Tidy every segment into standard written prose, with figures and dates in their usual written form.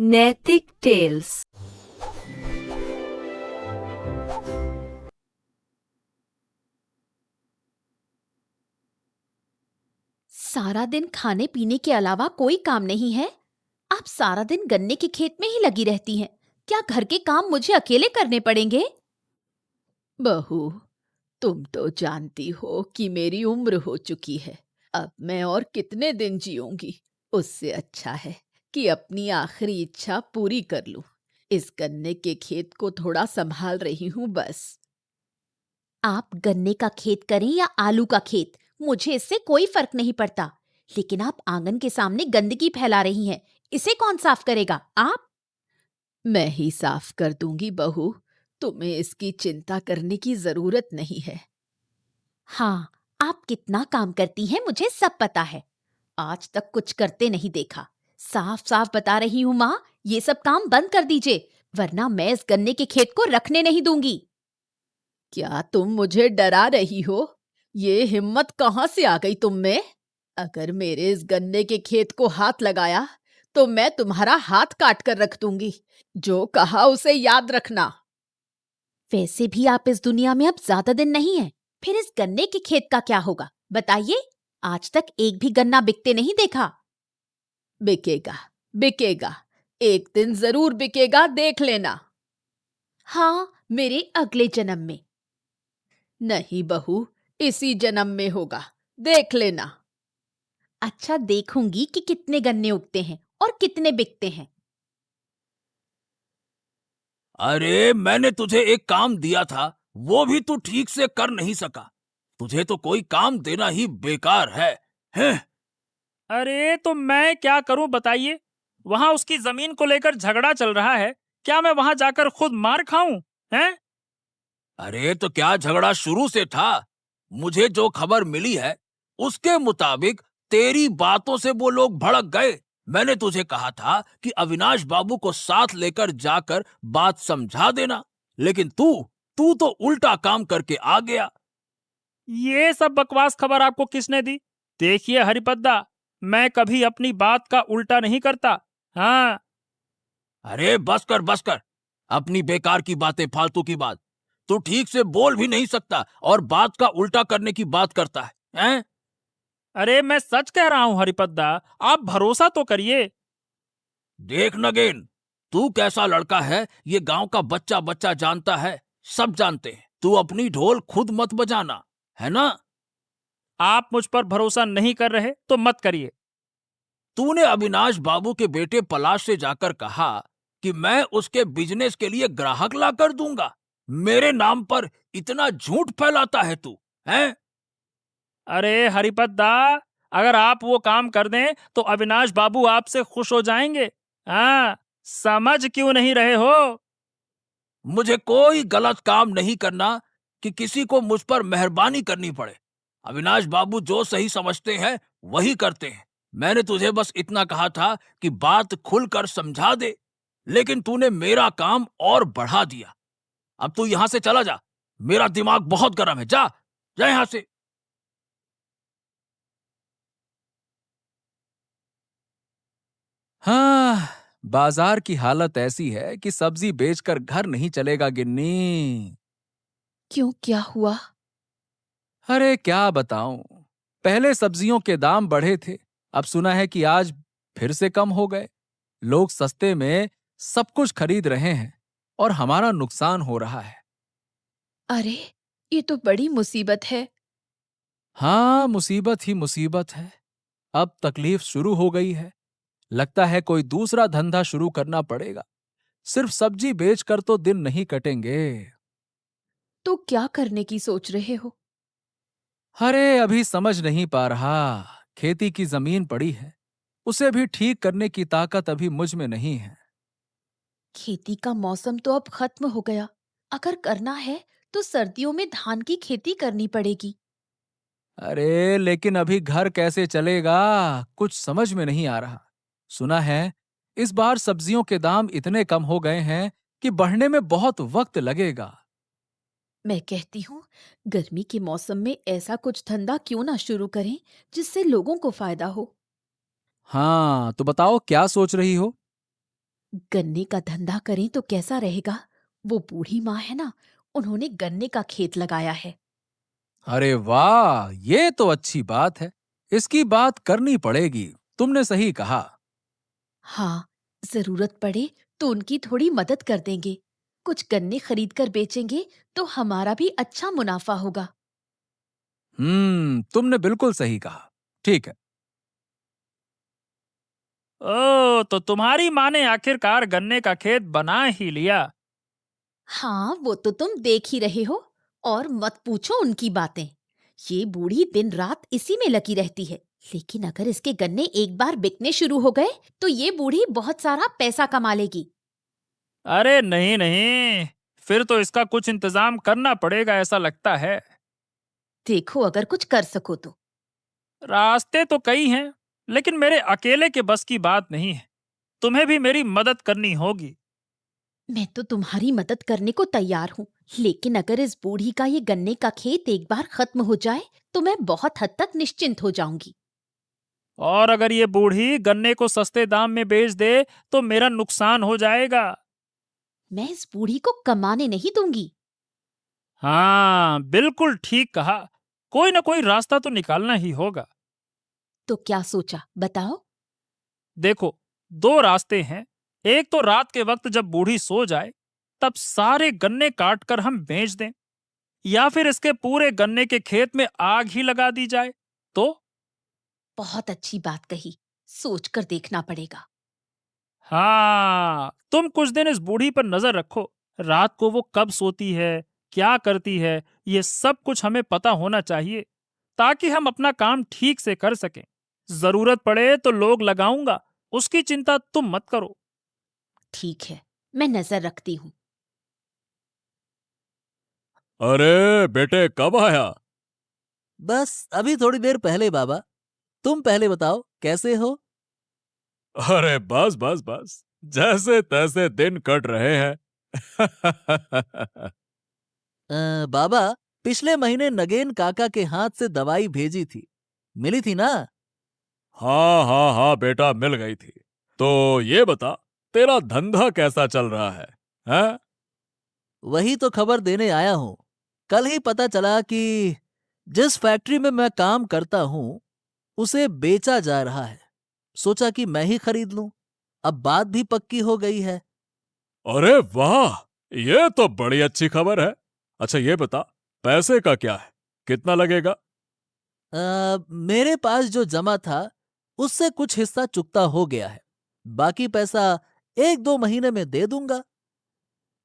नैतिक टेल्स। सारा दिन खाने पीने के अलावा कोई काम नहीं है। आप सारा दिन गन्ने के खेत में ही लगी रहती हैं। क्या घर के काम मुझे अकेले करने पड़ेंगे? बहू, तुम तो जानती हो कि मेरी उम्र हो चुकी है। अब मैं और कितने दिन जीऊंगी। उससे अच्छा है कि अपनी आखिरी इच्छा पूरी कर लूं। इस गन्ने के खेत को थोड़ा संभाल रही हूं बस। आप गन्ने का खेत करें या आलू का खेत, मुझे इससे कोई फर्क नहीं पड़ता। लेकिन आप आंगन के सामने गंदगी फैला रही हैं। इसे कौन साफ करेगा? आप? मैं ही साफ कर दूंगी बहू। तुम्हें इसकी चिंता करने की जरूरत नहीं है। हाँ, आप कितना काम करती हैं मुझे सब पता है। आज तक कुछ करते नहीं देखा। साफ साफ बता रही हूँ माँ, ये सब काम बंद कर दीजिए, वरना मैं इस गन्ने के खेत को रखने नहीं दूंगी। क्या तुम मुझे डरा रही हो? ये हिम्मत कहाँ से आ गई तुम में? अगर मेरे इस गन्ने के खेत को हाथ लगाया तो मैं तुम्हारा हाथ काट कर रख दूंगी। जो कहा उसे याद रखना। वैसे भी आप इस दुनिया में अब ज्यादा दिन नहीं है। फिर इस गन्ने के खेत का क्या होगा बताइए? आज तक एक भी गन्ना बिकते नहीं देखा। बिकेगा, बिकेगा। एक दिन जरूर बिकेगा, देख लेना। हाँ, मेरे अगले जन्म में। नहीं बहू, इसी जन्म में होगा, देख लेना। अच्छा, देखूंगी कि कितने गन्ने उगते हैं और कितने बिकते हैं। अरे मैंने तुझे एक काम दिया था, वो भी तू ठीक से कर नहीं सका। तुझे तो कोई काम देना ही बेकार है, हैं? अरे तो मैं क्या करूं बताइए। वहां उसकी जमीन को लेकर झगड़ा चल रहा है। क्या मैं वहां जाकर खुद मार खाऊं? हैं? अरे तो क्या झगड़ा शुरू से था? मुझे जो खबर मिली है उसके मुताबिक तेरी बातों से वो लोग भड़क गए। मैंने तुझे कहा था कि अविनाश बाबू को साथ लेकर जाकर बात समझा देना, लेकिन तू तू तो उल्टा काम करके आ गया। ये सब बकवास खबर आपको किसने दी? देखिए हरिपद्दा, मैं कभी अपनी बात का उल्टा नहीं करता। हाँ। अरे बस कर अपनी बेकार की बातें, फालतू की बात। तू ठीक से बोल भी नहीं सकता और बात का उल्टा करने की बात करता है, हैं? अरे मैं सच कह रहा हूं हरिपद्दा, आप भरोसा तो करिए। देख नगेन, तू कैसा लड़का है ये गांव का बच्चा बच्चा जानता है, सब जानते हैं। तू अपनी ढोल खुद मत बजाना, है ना? आप मुझ पर भरोसा नहीं कर रहे तो मत करिए। तूने अविनाश बाबू के बेटे पलाश से जाकर कहा कि मैं उसके बिजनेस के लिए ग्राहक ला कर दूंगा। मेरे नाम पर इतना झूठ फैलाता है तू, हैं? अरे हरिपद्दा, अगर आप वो काम कर दें तो अविनाश बाबू आपसे खुश हो जाएंगे। हाँ, समझ क्यों नहीं रहे हो? मुझे कोई गलत काम नहीं करना कि किसी को मुझ पर मेहरबानी करनी पड़े। अविनाश बाबू जो सही समझते हैं वही करते हैं। मैंने तुझे बस इतना कहा था कि बात खुलकर समझा दे, लेकिन तूने मेरा काम और बढ़ा दिया। अब तू यहां से चला जा, मेरा दिमाग बहुत गर्म है। जा जा यहां से। हाँ, बाजार की हालत ऐसी है कि सब्जी बेचकर घर नहीं चलेगा गिन्नी। क्यों, क्या हुआ? अरे क्या बताऊं, पहले सब्जियों के दाम बढ़े थे, अब सुना है कि आज फिर से कम हो गए। लोग सस्ते में सब कुछ खरीद रहे हैं और हमारा नुकसान हो रहा है। अरे, ये तो बड़ी मुसीबत है। हाँ, मुसीबत ही मुसीबत है। अब तकलीफ शुरू हो गई है। लगता है कोई दूसरा धंधा शुरू करना पड़ेगा। सिर्फ सब्जी बेचकर तो दिन नहीं कटेंगे। तो क्या करने की सोच रहे हो? अरे अभी समझ नहीं पा रहा। खेती की जमीन पड़ी है, उसे भी ठीक करने की ताकत अभी मुझ में नहीं है। खेती का मौसम तो अब खत्म हो गया। अगर करना है तो सर्दियों में धान की खेती करनी पड़ेगी। अरे लेकिन अभी घर कैसे चलेगा, कुछ समझ में नहीं आ रहा। सुना है इस बार सब्जियों के दाम इतने कम हो गए हैं कि बढ़ने में बहुत वक्त लगेगा। मैं कहती हूँ, गर्मी के मौसम में ऐसा कुछ धंधा क्यों ना शुरू करें जिससे लोगों को फायदा हो। हाँ, तो बताओ क्या सोच रही हो? गन्ने का धंधा करें तो कैसा रहेगा? वो बूढ़ी माँ है ना, उन्होंने गन्ने का खेत लगाया है। अरे वाह, ये तो अच्छी बात है। इसकी बात करनी पड़ेगी। तुमने सही कहा। हाँ, जरूरत पड़े तो उनकी थोड़ी मदद कर देंगे। कुछ गन्ने खरीद कर बेचेंगे तो हमारा भी अच्छा मुनाफा होगा। तुमने बिल्कुल सही कहा। ठीक है। ओ, तो तुम्हारी माँ ने आखिरकार गन्ने का खेत बना ही लिया। हाँ, वो तो तुम देख ही रहे हो। और मत पूछो उनकी बातें। ये बूढ़ी दिन रात इसी में लगी रहती है। लेकिन अगर इसके गन्ने एक बार बिकने शुरू हो गए तो ये बूढ़ी बहुत सारा पैसा कमा लेगी। अरे नहीं नहीं, फिर तो इसका कुछ इंतजाम करना पड़ेगा ऐसा लगता है। देखो अगर कुछ कर सको तो। रास्ते तो कई हैं, लेकिन मेरे अकेले के बस की बात नहीं है। तुम्हें भी मेरी मदद करनी होगी। मैं तो तुम्हारी मदद करने को तैयार हूँ, लेकिन अगर इस बूढ़ी का ये गन्ने का खेत एक बार खत्म हो जाए तो मैं बहुत हद तक निश्चिंत हो जाऊंगी। और अगर ये बूढ़ी गन्ने को सस्ते दाम में बेच दे तो मेरा नुकसान हो जाएगा। मैं इस बूढ़ी को कमाने नहीं दूंगी। हाँ, बिल्कुल ठीक कहा। कोई ना कोई रास्ता तो निकालना ही होगा। तो क्या सोचा बताओ। देखो, दो रास्ते हैं। एक तो रात के वक्त जब बूढ़ी सो जाए तब सारे गन्ने काट कर हम बेच दें, या फिर इसके पूरे गन्ने के खेत में आग ही लगा दी जाए तो। बहुत अच्छी बात कही, सोच कर देखना पड़ेगा। हाँ, तुम कुछ दिन इस बूढ़ी पर नजर रखो। रात को वो कब सोती है, क्या करती है, ये सब कुछ हमें पता होना चाहिए, ताकि हम अपना काम ठीक से कर सकें। जरूरत पड़े तो लोग लगाऊंगा, उसकी चिंता तुम मत करो। ठीक है, मैं नजर रखती हूँ। अरे बेटे, कब आया? बस अभी थोड़ी देर पहले बाबा। तुम पहले बताओ कैसे हो। अरे बस बस बस, जैसे तैसे दिन कट रहे हैं। बाबा, पिछले महीने नगेन काका के हाथ से दवाई भेजी थी, मिली थी ना? हाँ हाँ हाँ बेटा, मिल गई थी। तो ये बता, तेरा धंधा कैसा चल रहा है? हैं? वही तो खबर देने आया हूं। कल ही पता चला कि जिस फैक्ट्री में मैं काम करता हूं उसे बेचा जा रहा है। सोचा कि मैं ही खरीद लूं। अब बात भी पक्की हो गई है। अरे वाह, ये तो बड़ी अच्छी खबर है। अच्छा ये बता, पैसे का क्या है? कितना लगेगा? मेरे पास जो जमा था उससे कुछ हिस्सा चुकता हो गया है। बाकी पैसा 1-2 महीने में दे दूंगा।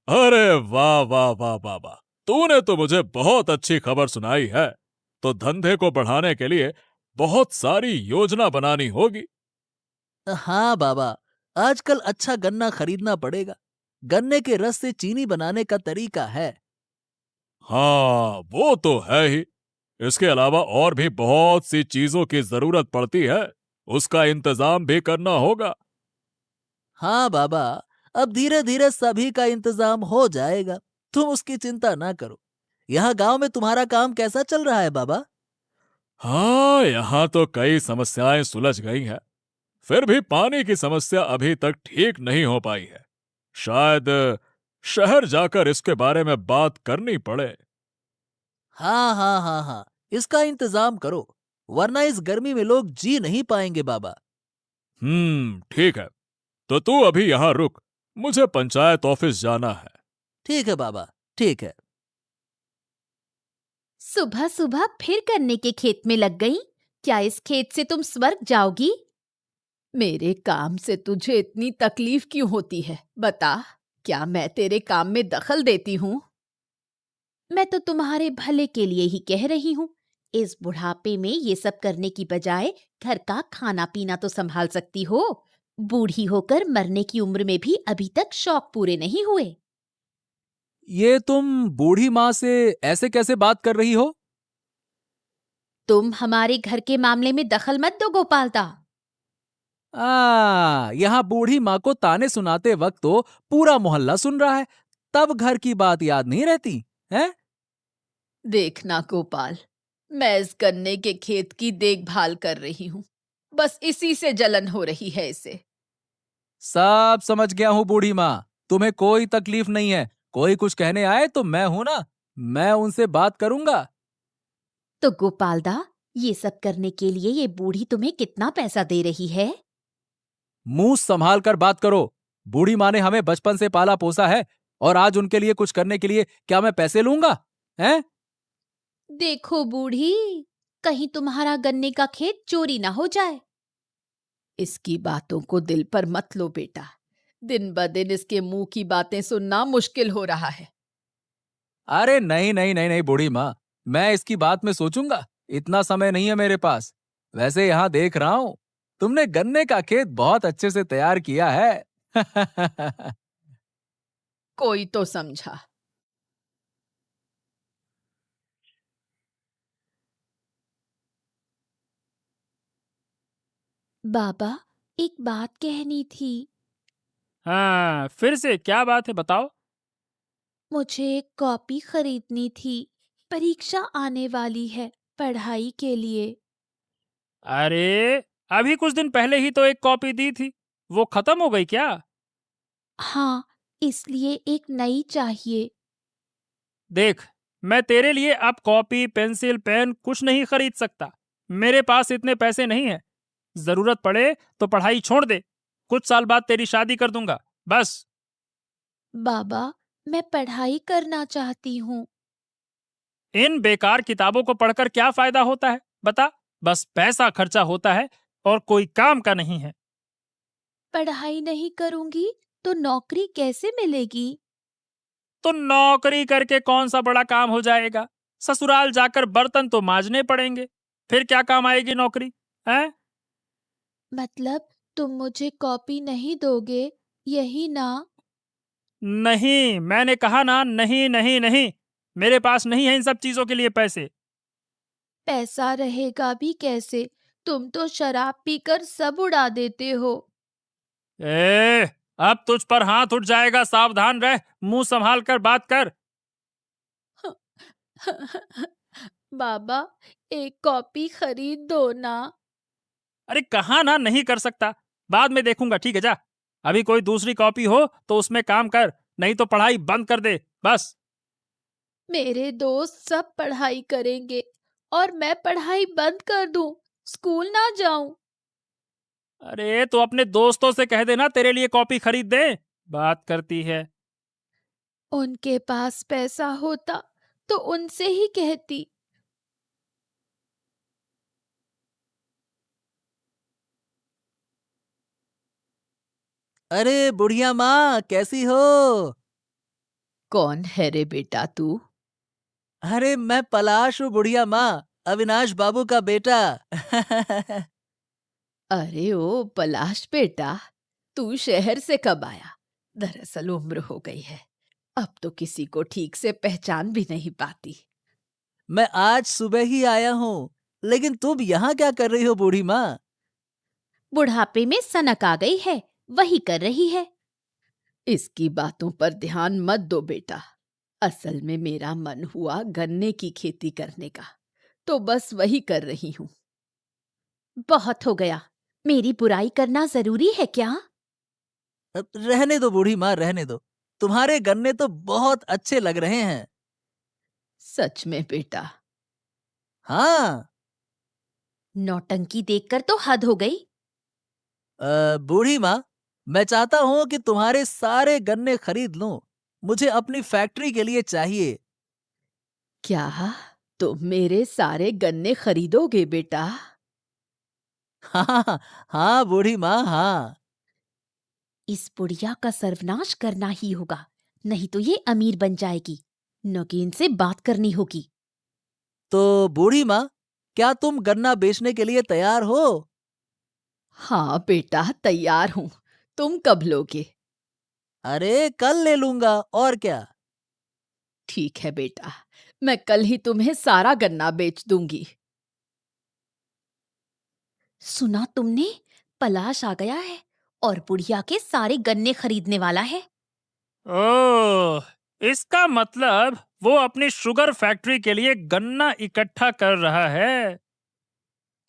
अरे वाह वाह वाह वाह वाह, तूने तो मुझे बहुत अच्छी खबर सुनाई है। तो धंधे को बढ़ाने के लिए बहुत सारी योजना बनानी होगी। हाँ बाबा, आजकल अच्छा गन्ना खरीदना पड़ेगा। गन्ने के रस से चीनी बनाने का तरीका है। हाँ, वो तो है ही। इसके अलावा और भी बहुत सी चीजों की जरूरत पड़ती है, उसका इंतजाम भी करना होगा। हाँ बाबा, अब धीरे धीरे सभी का इंतजाम हो जाएगा। तुम उसकी चिंता ना करो। यहाँ गांव में तुम्हारा काम कैसा चल रहा है बाबा? हाँ, यहाँ तो कई समस्याएं सुलझ गई हैं। फिर भी पानी की समस्या अभी तक ठीक नहीं हो पाई है। शायद शहर जाकर इसके बारे में बात करनी पड़े। हाँ हाँ हाँ हाँ, इसका इंतजाम करो, वरना इस गर्मी में लोग जी नहीं पाएंगे बाबा। ठीक है। तो तू अभी यहाँ रुक, मुझे पंचायत ऑफिस जाना है। ठीक है बाबा, ठीक है। सुबह सुबह फिर गन्ने के खेत में लग गई। क्या इस खेत से तुम स्वर्ग जाओगी? मेरे काम से तुझे इतनी तकलीफ क्यों होती है बता। क्या मैं तेरे काम में दखल देती हूँ? मैं तो तुम्हारे भले के लिए ही कह रही हूँ। इस बुढ़ापे में ये सब करने की बजाय घर का खाना पीना तो संभाल सकती हो। बूढ़ी होकर मरने की उम्र में भी अभी तक शौक पूरे नहीं हुए। ये तुम बूढ़ी माँ से ऐसे कैसे बात कर रही हो? तुम हमारे घर के मामले में दखल मत दो गोपालदा। यहाँ बूढ़ी माँ को ताने सुनाते वक्त तो पूरा मोहल्ला सुन रहा है, तब घर की बात याद नहीं रहती है? देखना गोपाल, मैं इस गन्ने के खेत की देखभाल कर रही हूँ। बस इसी से जलन हो रही है इसे। सब समझ गया हूँ बूढ़ी माँ, तुम्हें कोई तकलीफ नहीं है। कोई कुछ कहने आए तो मैं हूं ना, मैं उनसे बात करूंगा। तो गोपालदा, ये सब करने के लिए ये बूढ़ी तुम्हें कितना पैसा दे रही है? मुंह संभाल कर बात करो। बूढ़ी माँ ने हमें बचपन से पाला पोसा है और आज उनके लिए कुछ करने के लिए क्या मैं पैसे लूंगा? हैं? देखो बूढ़ी, कहीं तुम्हारा गन्ने का खेत चोरी ना हो जाए। इसकी बातों को दिल पर मत लो बेटा। दिन ब दिन इसके मुंह की बातें सुनना मुश्किल हो रहा है। अरे नहीं नहीं नहीं नहीं बूढ़ी माँ, मैं इसकी बात में सोचूंगा। इतना समय नहीं है मेरे पास। वैसे यहाँ देख रहा हूँ, तुमने गन्ने का खेत बहुत अच्छे से तैयार किया है। कोई तो समझा। बाबा, एक बात कहनी थी। हाँ, फिर से क्या बात है, बताओ। मुझे एक कॉपी खरीदनी थी। परीक्षा आने वाली है, पढ़ाई के लिए। अरे, अभी कुछ दिन पहले ही तो एक कॉपी दी थी, वो खत्म हो गई क्या? हाँ, इसलिए एक नई चाहिए। देख, मैं तेरे लिए अब कॉपी, पेंसिल, पेन कुछ नहीं खरीद सकता। मेरे पास इतने पैसे नहीं हैं। जरूरत पड़े तो पढ़ाई छोड़ दे। कुछ साल बाद तेरी शादी कर दूंगा, बस। बाबा, मैं पढ़ाई करना चाहती हूँ। इन बेकार किताबों को पढ़कर क्या फायदा होता है, बता? बस पैसा खर्चा होता है और कोई काम का नहीं है। पढ़ाई नहीं करूंगी तो नौकरी कैसे मिलेगी? तो नौकरी करके कौन सा बड़ा काम हो जाएगा? ससुराल जाकर बर्तन तो मांजने पड़ेंगे। फिर क्या काम आएगी नौकरी? हैं? मतलब तुम मुझे कॉपी नहीं दोगे, यही ना? नहीं, मैंने कहा ना, नहीं नहीं नहीं। मेरे पास नहीं है इन सब चीजों के लिए पैसे। पैसा रहेगा भी कैसे? तुम तो शराब पीकर सब उड़ा देते हो। ए, अब तुझ पर हाथ उठ जाएगा, सावधान रह। मुंह संभाल कर बात कर। बाबा, एक कॉपी खरीद दो ना। अरे कहा ना नहीं कर सकता, बाद में देखूंगा, ठीक है जा। अभी कोई दूसरी कॉपी हो तो उसमें काम कर, नहीं तो पढ़ाई बंद कर दे, बस। मेरे दोस्त सब पढ़ाई करेंगे और मैं पढ़ाई बंद कर दूं, स्कूल ना जाऊं। अरे तो अपने दोस्तों से कह देना तेरे लिए कॉपी खरीद दे। बात करती है। उनके पास पैसा होता तो उनसे ही कहती। अरे बुढ़िया माँ, कैसी हो? कौन है रे बेटा तू? अरे मैं पलाश हूँ बुढ़िया माँ, अविनाश बाबू का बेटा। अरे ओ पलाश बेटा, तू शहर से कब आया? दरअसल उम्र हो गई है, अब तो किसी को ठीक से पहचान भी नहीं पाती। मैं आज सुबह ही आया हूँ, लेकिन तुम यहाँ क्या कर रही हो बूढ़ी माँ? बुढ़ापे में सनक आ गई है, वही कर रही है। इसकी बातों पर ध्यान मत दो बेटा। असल में मेरा मन हुआ गन्ने की खेती करने का, तो बस वही कर रही हूँ। बहुत हो गया, मेरी बुराई करना जरूरी है क्या? अब रहने दो बूढ़ी माँ, रहने दो। तुम्हारे गन्ने तो बहुत अच्छे लग रहे हैं। सच में बेटा? हाँ। नौटंकी देखकर तो हद हो गई। बूढ़ी माँ, मैं चाहता हूँ कि तुम्हारे सारे गन्ने खरीद लूं। मुझे अपनी फैक्ट्री के लिए चाहिए। क्या तुम मेरे सारे गन्ने खरीदोगे बेटा? हाँ हाँ बूढ़ी माँ, हाँ। इस बुढ़िया का सर्वनाश करना ही होगा, नहीं तो ये अमीर बन जाएगी। नगीन से बात करनी होगी। तो बूढ़ी माँ, क्या तुम गन्ना बेचने के लिए तैयार हो? हाँ बेटा, तैयार हूँ। तुम कब लोगे? अरे कल ले लूंगा, और क्या। ठीक है बेटा, मैं कल ही तुम्हें सारा गन्ना बेच दूंगी। सुना तुमने? पलाश आ गया है और बुढ़िया के सारे गन्ने खरीदने वाला है। ओह, इसका मतलब वो अपनी शुगर फैक्ट्री के लिए गन्ना इकट्ठा कर रहा है।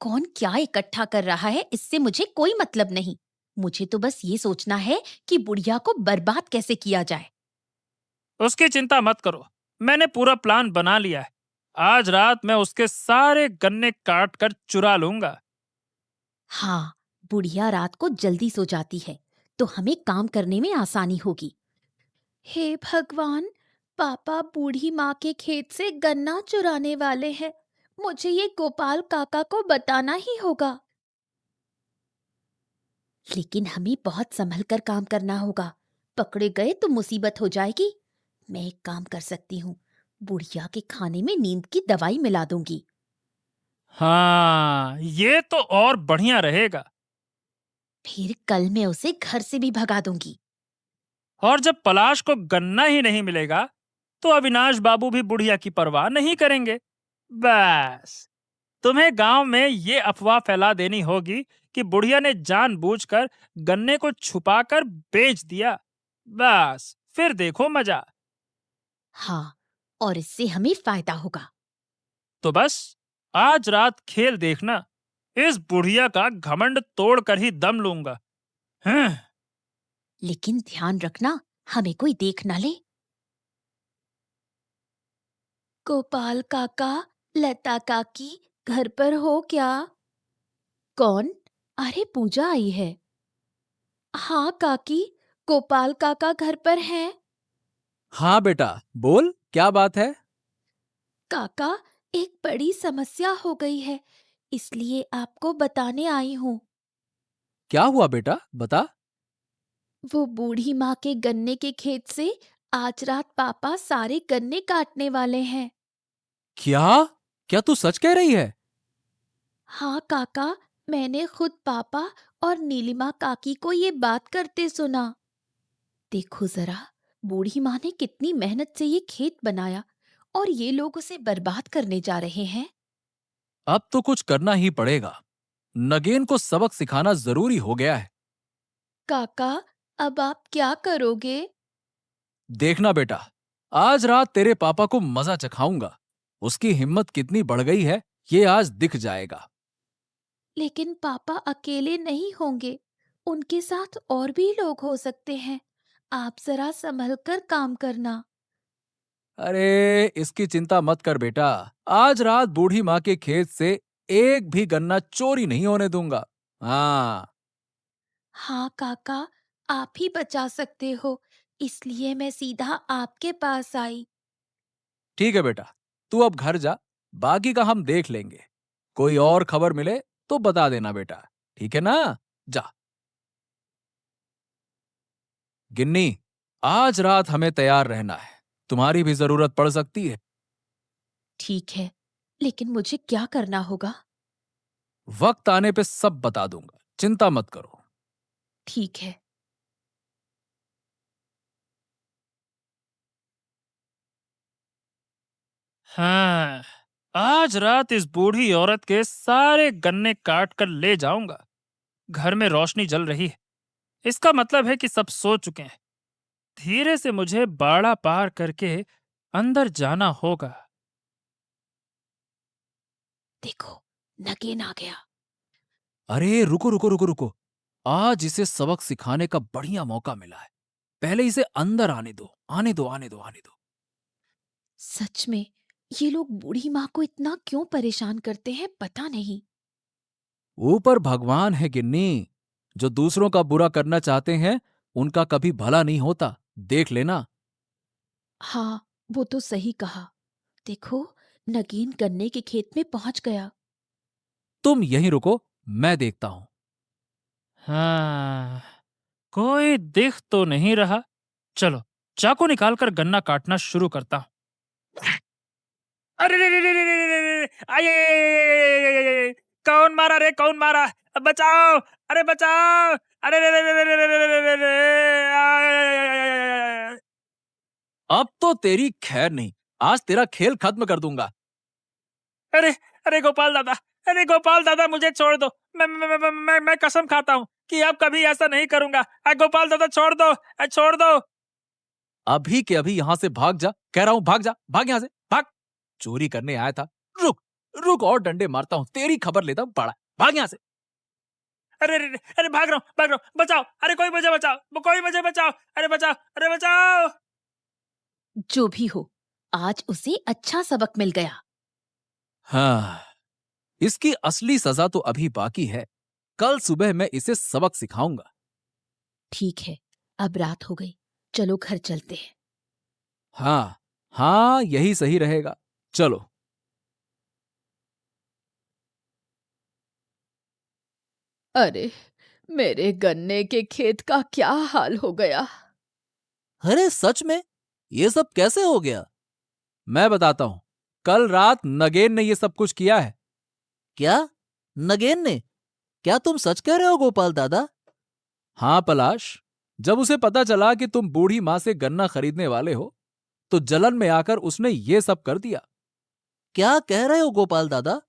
कौन क्या इकट्ठा कर रहा है इससे मुझे कोई मतलब नहीं। मुझे तो बस ये सोचना है कि बुढ़िया को बर्बाद कैसे किया जाए। उसकी चिंता मत करो, मैंने पूरा प्लान बना लिया है। आज रात मैं उसके सारे गन्ने काट कर चुरा लूंगा। हाँ, बुढ़िया रात को जल्दी सो जाती है तो हमें काम करने में आसानी होगी। हे भगवान, पापा बूढ़ी माँ के खेत से गन्ना चुराने वाले हैं। मुझे ये गोपाल काका को बताना ही होगा। लेकिन हमें बहुत संभल कर काम करना होगा। पकड़े गए तो मुसीबत हो जाएगी। मैं एक काम कर सकती हूँ, बुढ़िया के खाने में नींद की दवाई मिला दूंगी। हाँ, ये तो और बढ़िया रहेगा। फिर कल मैं उसे घर से भी भगा दूंगी। और जब पलाश को गन्ना ही नहीं मिलेगा तो अविनाश बाबू भी बुढ़िया की परवाह नहीं करेंगे। बस तुम्हें गांव में ये अफवाह फैला देनी होगी कि बुढ़िया ने जानबूझकर गन्ने को छुपाकर बेच दिया। बस फिर देखो मजा। हाँ, और इससे हमें फायदा होगा। तो बस आज रात खेल देखना, इस बुढ़िया का घमंड तोड़कर ही दम लूंगा। हैं? लेकिन ध्यान रखना, हमें कोई देख ना ले। गोपाल काका, लता काकी घर पर हो क्या? कौन? अरे पूजा आई है। हाँ काकी, गोपाल काका घर पर हैं। हाँ बेटा, बोल क्या बात है। काका, एक बड़ी समस्या हो गई है, इसलिए आपको बताने आई हूँ। क्या हुआ बेटा, बता। वो बूढ़ी माँ के गन्ने के खेत से आज रात पापा सारे गन्ने काटने वाले हैं। क्या क्या तू सच कह रही है? हाँ काका, मैंने खुद पापा और नीलिमा काकी को ये बात करते सुना। देखो जरा, बूढ़ी माँ ने कितनी मेहनत से ये खेत बनाया और ये लोग उसे बर्बाद करने जा रहे हैं। अब तो कुछ करना ही पड़ेगा। नगेन को सबक सिखाना जरूरी हो गया है। काका, अब आप क्या करोगे? देखना बेटा, आज रात तेरे पापा को मजा चखाऊंगा। उसकी हिम्मत कितनी बढ़ गई है ये आज दिख जाएगा। लेकिन पापा अकेले नहीं होंगे, उनके साथ और भी लोग हो सकते हैं। आप जरा संभल कर काम करना। अरे इसकी चिंता मत कर बेटा, आज रात बूढ़ी माँ के खेत से एक भी गन्ना चोरी नहीं होने दूंगा। हाँ। हाँ काका, आप ही बचा सकते हो, इसलिए मैं सीधा आपके पास आई। ठीक है बेटा, तू अब घर जा, बाकी का हम देख लेंगे। कोई और खबर मिले तो बता देना बेटा, ठीक है ना? जा। गिन्नी, आज रात हमें तैयार रहना है, तुम्हारी भी जरूरत पड़ सकती है। ठीक है, लेकिन मुझे क्या करना होगा? वक्त आने पे सब बता दूंगा, चिंता मत करो। ठीक है। हाँ, आज रात इस बूढ़ी औरत के सारे गन्ने काट कर ले जाऊंगा। घर में रोशनी जल रही है, इसका मतलब है कि सब सो चुके हैं। धीरे से मुझे बाड़ा पार करके अंदर जाना होगा। देखो, नगेन आ गया। अरे रुको रुको रुको रुको, आज इसे सबक सिखाने का बढ़िया मौका मिला है। पहले इसे अंदर आने दो, आने दो, आने दो, आने दो। सच में, ये लोग बूढ़ी माँ को इतना क्यों परेशान करते हैं पता नहीं। ऊपर भगवान है गिन्नी, जो दूसरों का बुरा करना चाहते हैं उनका कभी भला नहीं होता, देख लेना। हाँ, वो तो सही कहा। देखो, नगीन गन्ने के खेत में पहुंच गया। तुम यहीं रुको, मैं देखता हूं। हाँ, कोई दिख तो नहीं रहा। चलो, चाकू निकालकर गन्ना काटना शुरू करता हूं। अरे रे रे रे रे रे रे रे रे! आये! कौन मारा रे, कौन मारा? बचाओ! अरे बचाओ! अरे रे रे रे रे रे रे रे रे रे! आये! अब तो तेरी खैर नहीं, आज तेरा खेल खत्म कर दूंगा। अरे अरे गोपाल दादा, अरे गोपाल दादा मुझे छोड़ दो। मैं कसम खाता हूँ कि अब कभी ऐसा नहीं करूंगा। गोपाल दादा छोड़ दो, छोड़ दो। अभी के अभी यहां से भाग जा, कह रहा हूं भाग जा, भाग यहां से, भाग। चोरी करने आया था, रुक, रुक और डंडे मारता हूं, तेरी खबर लेता हूं बड़ा। भाग यहां से। अरे अरे अरे, भाग रहा हूँ, बचाओ, अरे कोई मुझे बचाओ, कोई मुझे बचाओ, अरे बचाओ, अरे बचाओ। जो भी हो, आज उसे अच्छा सबक मिल गया। हाँ, इसकी असली सजा तो अभी बाकी है। कल सुबह मैं इसे सबक सिखाऊंगा। ठीक है, अब रात हो गई, चलो घर चलते हैं। हाँ हाँ, यही सही रहेगा। चलो। अरे, मेरे गन्ने के खेत का क्या हाल हो गया। अरे सच में, ये सब कैसे हो गया? मैं बताता हूं। कल रात नगेन ने ये सब कुछ किया है। क्या? नगेन ने? क्या तुम सच कह रहे हो गोपाल दादा? हाँ पलाश, जब उसे पता चला कि तुम बूढ़ी मां से गन्ना खरीदने वाले हो, तो जलन में आकर उसने ये सब कर दिया। क्या कह रहे हो गोपाल दादा?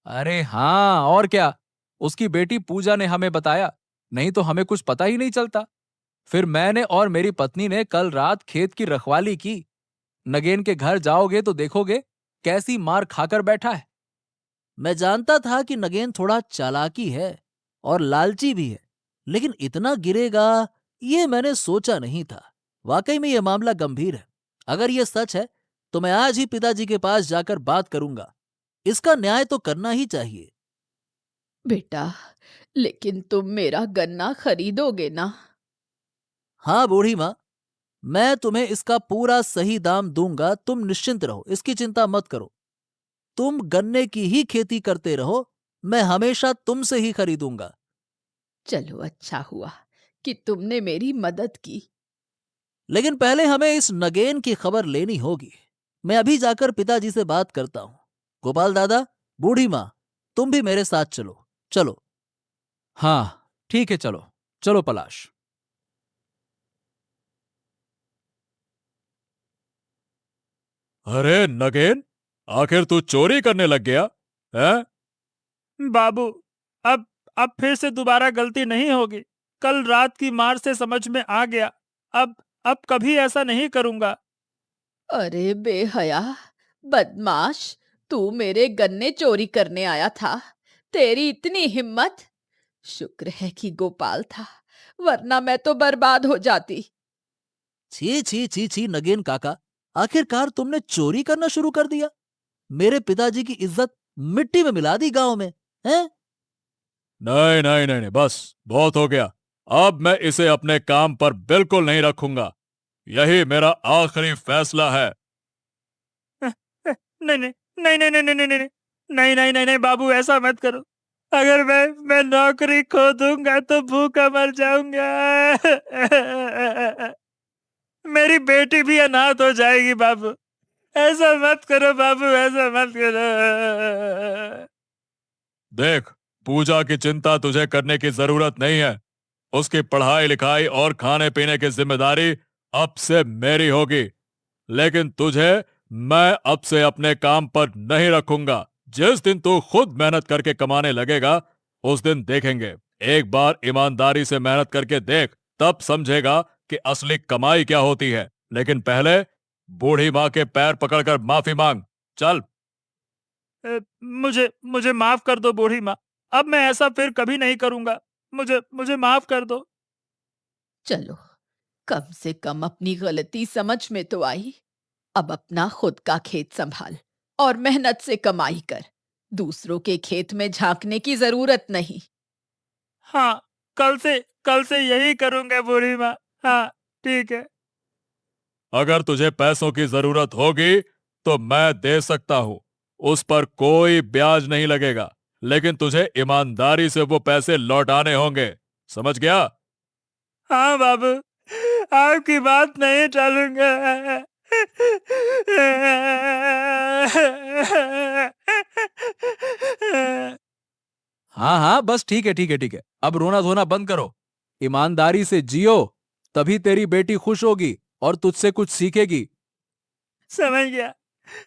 अरे हाँ, और क्या। उसकी बेटी पूजा ने हमें बताया, नहीं तो हमें कुछ पता ही नहीं चलता। फिर मैंने और मेरी पत्नी ने कल रात खेत की रखवाली की। नगेन के घर जाओगे तो देखोगे कैसी मार खाकर बैठा है। मैं जानता था कि नगेन थोड़ा चालाकी है और लालची भी है, लेकिन इतना गिरेगा ये मैंने सोचा नहीं था। वाकई में यह मामला गंभीर है। अगर यह सच है तो मैं आज ही पिताजी के पास जाकर बात करूंगा। इसका न्याय तो करना ही चाहिए। बेटा, लेकिन तुम मेरा गन्ना खरीदोगे ना? हाँ बूढ़ी माँ, मैं तुम्हें इसका पूरा सही दाम दूंगा। तुम निश्चिंत रहो, इसकी चिंता मत करो। तुम गन्ने की ही खेती करते रहो, मैं हमेशा तुमसे ही खरीदूंगा। चलो, अच्छा हुआ कि तुमने मेरी मदद की। लेकिन पहले हमें इस नगेन की खबर लेनी होगी। मैं अभी जाकर पिताजी से बात करता हूं। गोपाल दादा, बूढ़ी माँ, तुम भी मेरे साथ चलो। चलो। हाँ ठीक है, चलो चलो पलाश। अरे नगेन, आखिर तू चोरी करने लग गया है? बाबू, अब अब फिर से दोबारा गलती नहीं होगी। कल रात की मार से समझ में आ गया। अब कभी ऐसा नहीं करूंगा। अरे बेहया, बदमाश, तू मेरे गन्ने चोरी करने आया था। तेरी इतनी हिम्मत। शुक्र है कि गोपाल था, वरना मैं तो बर्बाद हो जाती। छी छी छी छी नगेन काका, आखिरकार तुमने चोरी करना शुरू कर दिया। मेरे पिताजी की इज्जत मिट्टी में मिला दी गांव में, हैं? नहीं नहीं नहीं नहीं, बस बहुत हो गया। अब मैं इसे अपने काम पर बिल्कुल नहीं रखूंगा। यही मेरा आखिरी फैसला है। नहीं नहीं नहीं नहीं नहीं नहीं नहीं नहीं नहीं नहीं नहीं नहीं बाबू, ऐसा मत करो। अगर मैं नौकरी खो दूंगा तो भूखा मर जाऊंगा। मेरी बेटी भी अनाथ हो जाएगी बाबू। ऐसा मत करो बाबू, ऐसा मत करो। देख, पूजा की चिंता तुझे करने की जरूरत नहीं है। उसकी पढ़ाई लिखाई और खाने पीने की जिम्मेदारी अब से मेरी होगी। लेकिन तुझे मैं अब से अपने काम पर नहीं रखूंगा। जिस दिन तू खुद मेहनत करके कमाने लगेगा, उस दिन देखेंगे। एक बार ईमानदारी से मेहनत करके देख, तब समझेगा कि असली कमाई क्या होती है। लेकिन पहले बूढ़ी माँ के पैर पकड़कर माफी मांग। चल। मुझे मुझे माफ कर दो बूढ़ी माँ। अब मैं ऐसा फिर कभी नहीं करूंगा। मुझे मुझे माफ कर दो। चलो, कम से कम अपनी गलती समझ में तो आई। अब अपना खुद का खेत संभाल और मेहनत से कमाई कर। दूसरों के खेत में झांकने की जरूरत नहीं। हाँ, कल से यही करूंगा बूढ़ी माँ। हाँ, ठीक है। अगर तुझे पैसों की जरूरत होगी तो मैं दे सकता हूं। उस पर कोई ब्याज नहीं लगेगा। लेकिन तुझे ईमानदारी से वो पैसे लौटाने होंगे। समझ गया? हाँ बाबू, आपकी बात नहीं टालूंगा। हाँ हाँ, बस ठीक है ठीक है ठीक है। अब रोना धोना बंद करो। ईमानदारी से जियो, तभी तेरी बेटी खुश होगी और तुझसे कुछ सीखेगी। समझ गया,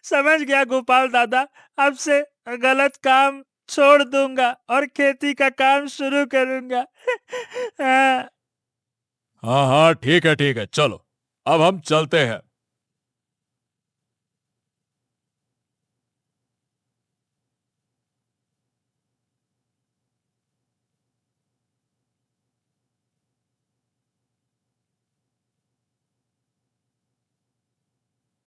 समझ गया गोपाल दादा। अब से गलत काम छोड़ दूंगा और खेती का काम शुरू करूंगा। हाँ। हाँ हाँ, ठीक है, चलो अब हम चलते हैं।